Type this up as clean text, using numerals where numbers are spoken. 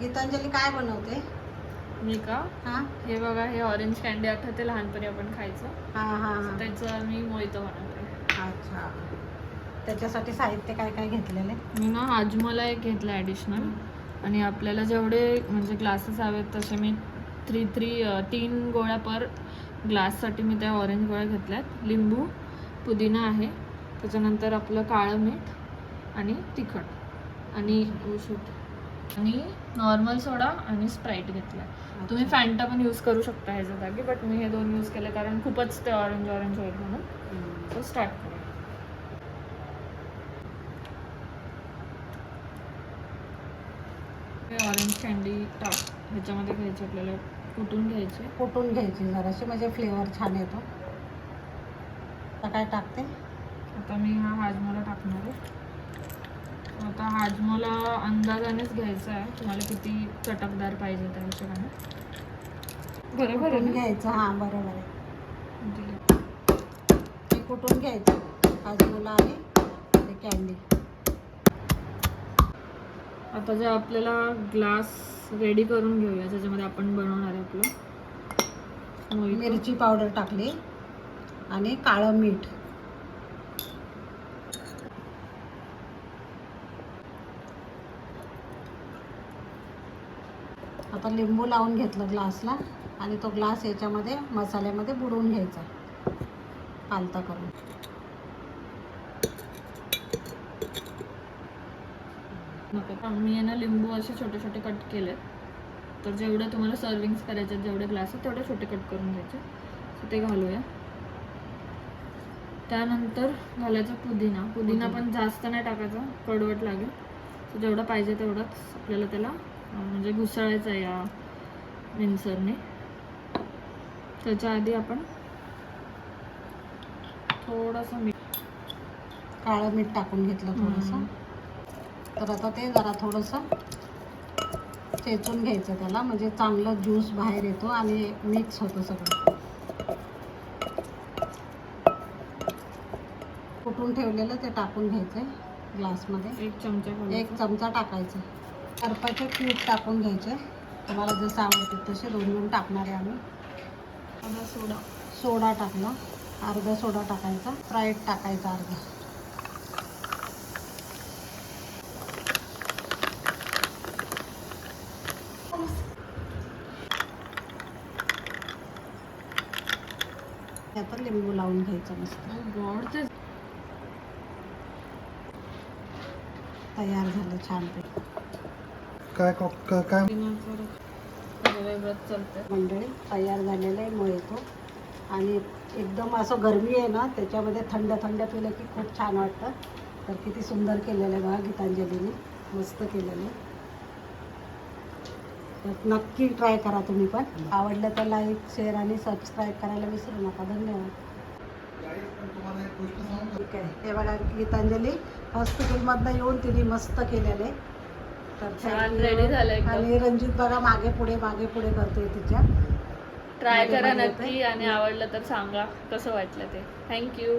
गीतांजली काय बनवते? मी का हा हे बघा, हे ऑरेंज कॅन्डी आठवते लहानपणी आपण खायचं. हा हा हा. त्याचं मी मोहितो बनवते. अच्छा, त्याच्यासाठी साहित्य काय काय घेतलेले? मी ना हाजमोला एक घेतला ॲडिशनल, आणि आपल्याला जेवढे म्हणजे ग्लासेस हवेत तसे मी 3 गोळ्या पर ग्लाससाठी मी त्या ऑरेंज गोळ्या घेतल्यात. लिंबू, पुदिना आहे, त्याच्यानंतर आपलं काळं मीठ आणि तिखट आणि आणि नॉर्मल सोडा आणि स्प्राईट घेतला. तुम्ही फॅन्टा पण यूज करू शकता ह्याच्या जागी, बट मी हे 2 यूज केले कारण खूपच ते ऑरेंज होईल म्हणून. सो स्टार्ट करूया. ऑरेंज कॅन्डी ह्याच्यामध्ये घ्यायची, आपल्याला कुटून घ्यायचे. कुटून घ्यायची जराशी, म्हणजे फ्लेवर छान येतो. आता काय टाकते? आता मी हा हाजमोला टाकणार आहे. आता हाजमोला अंदाजानेच घ्यायचा आहे, तुम्हाला किती चटकदार पाहिजे त्या हिशोबाने. बरोबर कुटून आहे घ्यायचं. हां बरोबर आहे. हे कुटून घ्यायचं हाजमोला आणि ते कॅन्डी. आता जे आपल्याला ग्लास रेडी करून घेऊया, ज्याच्यामध्ये आपण बनवणार आहे आपलं मोहितो. मिरची पावडर टाकली आणि काळं मीठ. आता लिंबू लावून घेतलं ग्लासला, आणि तो ग्लास याच्यामध्ये मसाल्यामध्ये बुडवून घ्यायचा पालता करून. मी आहे ना लिंबू असे छोटे छोटे कट केलेत. तर जेवढं तुम्हाला सर्विंग्स करायचे, जेवढे ग्लास आहेत तेवढे छोटे कट करून घ्यायचे. तर ते घालूया. त्यानंतर घालायचा पुदिना पण जास्त नाही टाकायचा, कडवट लागेल. तर जेवढं पाहिजे तेवढंच आपल्याला त्याला म्हणजे घुसळायचं आहे या मिक्सरने. त्याच्या आधी आपण थोडंसं मीठ, काळं मीठ टाकून घेतलं थोडंसं. तर आता ते जरा थोडंसं चेचून घ्यायचं त्याला, म्हणजे चांगलं ज्यूस बाहेर येतो आणि मिक्स होतं सगळं. कुटून ठेवलेलं ते टाकून घ्यायचं ग्लासमध्ये. 1 चमचा टाकायचं. बर्फाचे क्यूब टाकून घ्यायचे, तुम्हाला जसं आवडतं तसे 2 टाकणार आहे आम्ही. सोडा टाकला, अर्धा सोडा टाकायचा. स्प्राईट टाकायचा अर्धा. आता लिंबू लावून घ्यायचं मस्त. तयार झालं छान ते. काय मंडळी, तयार झालेलं आहे मोहितो. आणि एकदम असं गरमी आहे ना, त्याच्यामध्ये थंड थंड पिलं की खूप छान वाटतं. तर किती सुंदर केलेलं आहे बघा गीतांजलीने, मस्त केलेलं आहे. तर नक्की ट्राय करा तुम्ही पण. आवडलं तर लाईक, शेअर आणि सबस्क्राईब करायला विसरू नका. धन्यवाद. ठीक आहे, हे बघा गीतांजली हॉस्पिटलमधनं येऊन तिने मस्त केलेलं आहे. तर छान रेडी झालं. आणि रणजित बघा मागे पुढे करतोय तिच्या. ट्राय करा नक्की, आणि आवडलं तर सांगा कसं वाटलं ते. थँक्यू.